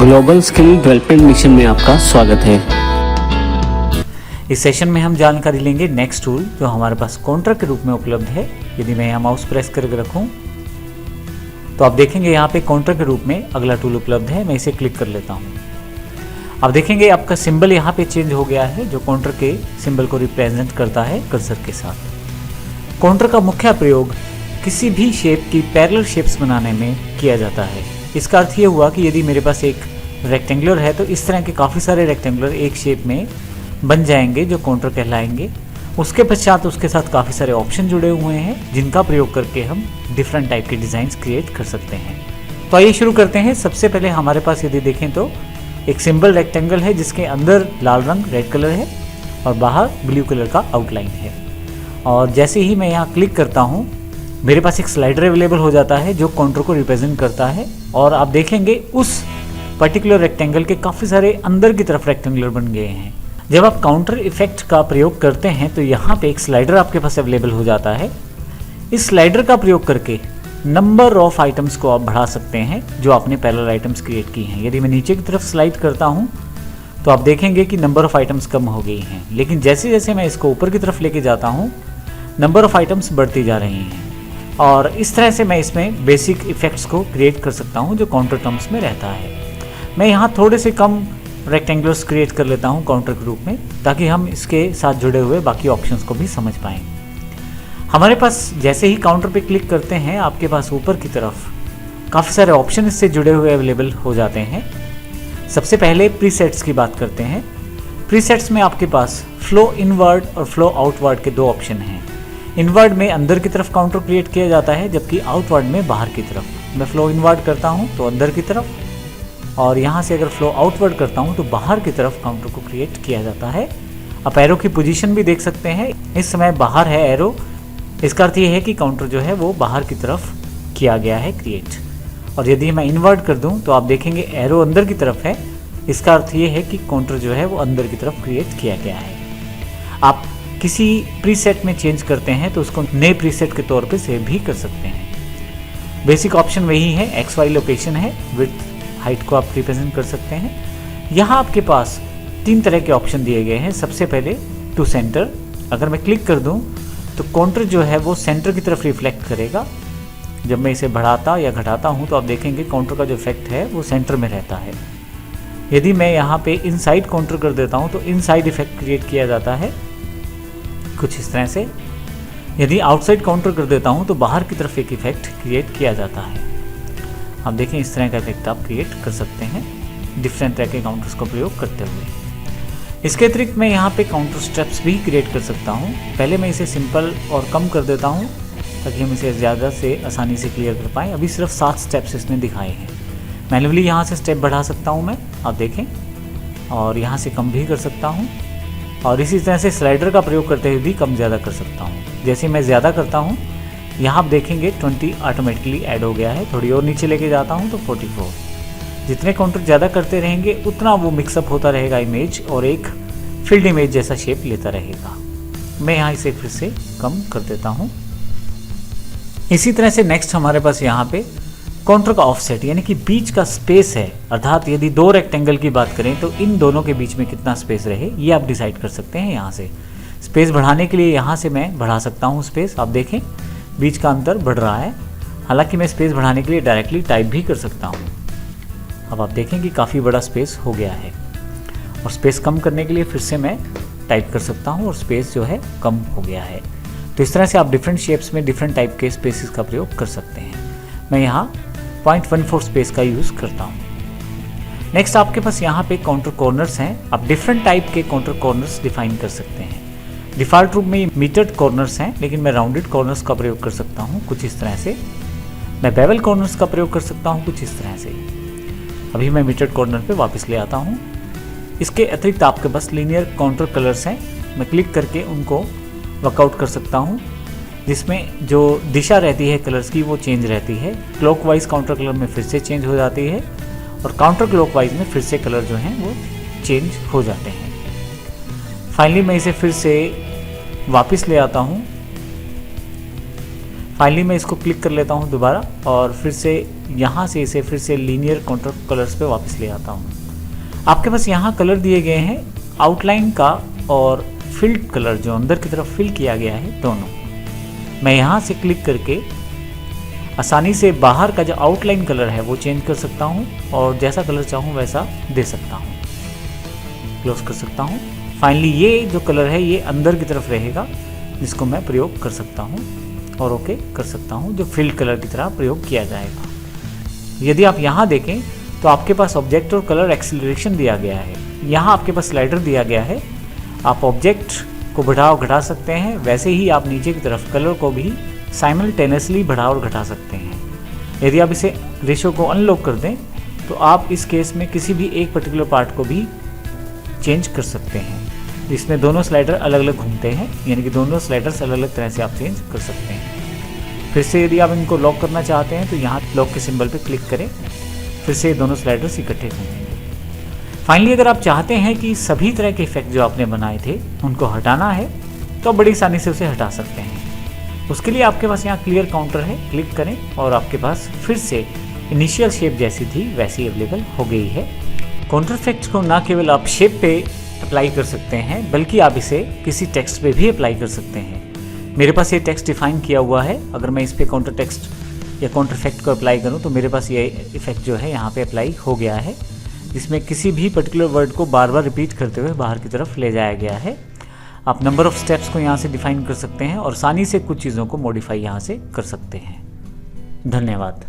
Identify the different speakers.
Speaker 1: Global skill development mission में आपका स्वागत है।
Speaker 2: इस सेशन में हम जानकारी लेंगे नेक्स्ट टूल जो हमारे पास काउंटर के रूप में उपलब्ध है। यदि मैं यहाँ माउस प्रेस करके रखूँ तो आप देखेंगे यहाँ पे काउंटर के रूप में अगला टूल उपलब्ध है। मैं इसे क्लिक कर लेता हूँ। आप देखेंगे आपका सिंबल यहाँ पे चेंज हो गया है जो काउंटर के सिंबल को रिप्रेजेंट करता है कर्सर के साथ। काउंटर का मुख्य प्रयोग किसी भी शेप की पैरेलल शेप्स बनाने में किया जाता है। इसका अर्थ ये हुआ कि यदि मेरे पास एक रेक्टेंगुलर है तो इस तरह के काफ़ी सारे रेक्टेंगुलर एक शेप में बन जाएंगे जो काउंटर कहलाएंगे। उसके पश्चात उसके साथ काफ़ी सारे ऑप्शन जुड़े हुए हैं जिनका प्रयोग करके हम डिफरेंट टाइप के डिज़ाइंस क्रिएट कर सकते हैं। तो आइए शुरू करते हैं। सबसे पहले हमारे पास यदि देखें तो एक सिंबल रेक्टेंगल है जिसके अंदर लाल रंग रेड कलर है और बाहर ब्लू कलर का आउटलाइन है। और जैसे ही मैं यहाँ क्लिक करता हूँ मेरे पास एक स्लाइडर अवेलेबल हो जाता है जो काउंटर को रिप्रेजेंट करता है। और आप देखेंगे उस पर्टिकुलर रेक्टेंगल के काफ़ी सारे अंदर की तरफ रेक्टेंगुलर बन गए हैं। जब आप काउंटर इफेक्ट का प्रयोग करते हैं तो यहाँ पे एक स्लाइडर आपके पास अवेलेबल हो जाता है। इस स्लाइडर का प्रयोग करके नंबर ऑफ आइटम्स को आप बढ़ा सकते हैं जो आपने पैरेलल आइटम्स क्रिएट की हैं। यदि मैं नीचे की तरफ स्लाइड करता हूँ तो आप देखेंगे कि नंबर ऑफ आइटम्स कम हो गई हैं, लेकिन जैसे जैसे मैं इसको ऊपर की तरफ लेके जाता हूँ नंबर ऑफ आइटम्स बढ़ती जा रही हैं। और इस तरह से मैं इसमें बेसिक इफेक्ट्स को क्रिएट कर सकता हूं जो काउंटर टर्म्स में रहता है। मैं यहां थोड़े से कम रेक्टेंगुलर्स क्रिएट कर लेता हूं काउंटर के रूप में ताकि हम इसके साथ जुड़े हुए बाकी ऑप्शंस को भी समझ पाएं। हमारे पास जैसे ही काउंटर पे क्लिक करते हैं आपके पास ऊपर की तरफ काफ़ी सारे ऑप्शन इससे जुड़े हुए अवेलेबल हो जाते हैं। सबसे पहले प्रीसेट्स की बात करते हैं। प्रीसेट्स में आपके पास फ्लो इनवर्ड और फ्लो आउटवर्ड के दो ऑप्शन हैं। इनवर्ड में अंदर की तरफ काउंटर क्रिएट किया जाता है जबकि आउटवर्ड में बाहर की तरफ। मैं फ्लो इनवर्ड करता हूं तो अंदर की तरफ और यहां से अगर फ्लो आउटवर्ड करता हूं तो बाहर की तरफ काउंटर को क्रिएट किया जाता है। आप एरो की पोजीशन भी देख सकते हैं। इस समय बाहर है एरो, इसका अर्थ ये है कि काउंटर जो है वो बाहर की तरफ किया गया है क्रिएट। और यदि मैं इनवर्ट कर दूँ तो आप देखेंगे एरो अंदर की तरफ है, इसका अर्थ ये है कि काउंटर जो है वो अंदर की तरफ क्रिएट किया गया है। आप किसी प्रीसेट में चेंज करते हैं तो उसको नए प्रीसेट के तौर पे सेव भी कर सकते हैं। बेसिक ऑप्शन वही है, एक्स वाई लोकेशन है, विड्थ हाइट को आप रिप्रेजेंट कर सकते हैं। यहाँ आपके पास तीन तरह के ऑप्शन दिए गए हैं। सबसे पहले टू सेंटर, अगर मैं क्लिक कर दूँ तो काउंटर जो है वो सेंटर की तरफ रिफ्लेक्ट करेगा। जब मैं इसे बढ़ाता या घटाता हूँ तो आप देखेंगे काउंटर का जो इफेक्ट है वो सेंटर में रहता है। यदि मैं यहाँ पे इनसाइड काउंटर कर देता हूँ तो इनसाइड इफेक्ट क्रिएट किया जाता है कुछ इस तरह से। यदि आउटसाइड काउंटर कर देता हूं तो बाहर की तरफ एक इफेक्ट क्रिएट किया जाता है। आप देखें इस तरह का इफेक्ट आप क्रिएट कर सकते हैं डिफरेंट तरह के काउंटर्स का प्रयोग करते हुए। इसके अतिरिक्त मैं यहाँ पे काउंटर स्टेप्स भी क्रिएट कर सकता हूँ। पहले मैं इसे सिंपल और कम कर देता हूँ ताकि हम इसे ज़्यादा से आसानी से क्लियर कर पाएँ। अभी सिर्फ 7 स्टेप्स इसने दिखाए हैं। मैन्युअली यहाँ से स्टेप बढ़ा सकता हूँ मैं, आप देखें, और यहाँ से कम भी कर सकता हूँ। और इसी तरह से स्लाइडर का प्रयोग करते हुए भी कम ज़्यादा कर सकता हूँ। जैसे मैं ज़्यादा करता हूँ यहाँ आप देखेंगे 20 ऑटोमेटिकली ऐड हो गया है। थोड़ी और नीचे लेके जाता हूँ तो 44। जितने काउंटर ज़्यादा करते रहेंगे उतना वो मिक्सअप होता रहेगा इमेज और एक फील्ड इमेज जैसा शेप लेता रहेगा। मैं यहाँ इसे फिर से कम कर देता हूँ। इसी तरह से नेक्स्ट हमारे पास यहाँ पे काउंटर का ऑफसेट यानी कि बीच का स्पेस है, अर्थात यदि दो रेक्टेंगल की बात करें तो इन दोनों के बीच में कितना स्पेस रहे ये आप डिसाइड कर सकते हैं। यहाँ से स्पेस बढ़ाने के लिए यहाँ से मैं बढ़ा सकता हूँ स्पेस। आप देखें बीच का अंतर बढ़ रहा है। हालांकि मैं स्पेस बढ़ाने के लिए डायरेक्टली टाइप भी कर सकता हूँ। अब आप देखें कि काफ़ी बड़ा स्पेस हो गया है। और स्पेस कम करने के लिए फिर से मैं टाइप कर सकता हूँ और स्पेस जो है कम हो गया है। तो इस तरह से आप डिफरेंट शेप्स में डिफरेंट टाइप के स्पेसिस का प्रयोग कर सकते हैं। मैं यहाँ 0.14 स्पेस का यूज़ करता हूँ। नेक्स्ट आपके पास यहाँ पे काउंटर कॉर्नर्स हैं। आप डिफरेंट टाइप के काउंटर कॉर्नर्स डिफाइन कर सकते हैं। डिफ़ॉल्ट रूप में मीटर्ड कॉर्नर्स हैं, लेकिन मैं राउंडेड कॉर्नर्स का प्रयोग कर सकता हूँ कुछ इस तरह से। मैं बेवल कॉर्नर्स का प्रयोग कर सकता हूँ कुछ इस तरह से। अभी मैं मीटर्ड कॉर्नर पे वापस ले आता हूँ। इसके अतिरिक्त आपके पास लीनियर काउंटर कलर्स हैं। मैं क्लिक करके उनको वर्कआउट कर सकता हूँ जिसमें जो दिशा रहती है कलर्स की वो चेंज रहती है। क्लॉकवाइज काउंटर कलर में फिर से चेंज हो जाती है और काउंटर क्लॉकवाइज में फिर से कलर जो हैं वो चेंज हो जाते हैं। फाइनली मैं इसे फिर से वापस ले आता हूँ। फाइनली मैं इसको क्लिक कर लेता हूँ दोबारा और फिर से यहाँ से इसे फिर से लीनियर कॉन्ट्रा कलर्स पे वापस ले आता हूँ। आपके पास यहाँ कलर दिए गए हैं आउटलाइन का और फिल्ड कलर जो अंदर की तरफ फिल किया गया है दोनों। मैं यहाँ से क्लिक करके आसानी से बाहर का जो आउटलाइन कलर है वो चेंज कर सकता हूँ और जैसा कलर चाहूँ वैसा दे सकता हूँ। क्लोज कर सकता हूँ। फाइनली ये जो कलर है ये अंदर की तरफ रहेगा जिसको मैं प्रयोग कर सकता हूँ और ओके कर सकता हूँ, जो फिल्ड कलर की तरह प्रयोग किया जाएगा। यदि आप यहाँ देखें तो आपके पास ऑब्जेक्ट और कलर एक्सीलरेशन दिया गया है। यहाँ आपके पास स्लाइडर दिया गया है, आप ऑब्जेक्ट को बढ़ा और घटा सकते हैं, वैसे ही आप नीचे की तरफ कलर को भी साइमल्टेनियसली बढ़ा और घटा सकते हैं। यदि आप इसे रेशो को अनलॉक कर दें तो आप इस केस में किसी भी एक पर्टिकुलर पार्ट को भी चेंज कर सकते हैं। इसमें दोनों स्लाइडर अलग अलग घूमते हैं, यानी कि दोनों स्लाइडर्स अलग अलग तरह से आप चेंज कर सकते हैं। फिर से यदि आप इनको लॉक करना चाहते हैं तो यहाँ लॉक के सिंबल पर क्लिक करें, फिर से दोनों स्लाइडर्स इकट्ठे घूमेंगे। फाइनली अगर आप चाहते हैं कि सभी तरह के इफेक्ट जो आपने बनाए थे उनको हटाना है तो बड़ी आसानी से उसे हटा सकते हैं। उसके लिए आपके पास यहाँ क्लियर काउंटर है, क्लिक करें और आपके पास फिर से इनिशियल शेप जैसी थी वैसी अवेलेबल हो गई है। काउंटर इफेक्ट्स को ना केवल आप शेप पे अप्लाई कर सकते हैं बल्कि आप इसे किसी टेक्स्ट पे भी अप्लाई कर सकते हैं। मेरे पास ये टेक्स्ट डिफाइन किया हुआ है, अगर मैं इस पे काउंटर टेक्स्ट या काउंटर इफेक्ट को अप्लाई करूँ तो मेरे पास ये इफेक्ट जो है यहाँ पे अप्लाई हो गया है, जिसमें किसी भी पर्टिकुलर वर्ड को बार बार रिपीट करते हुए बाहर की तरफ ले जाया गया है। आप नंबर ऑफ स्टेप्स को यहाँ से डिफाइन कर सकते हैं और आसानी से कुछ चीज़ों को मॉडिफाई यहाँ से कर सकते हैं। धन्यवाद।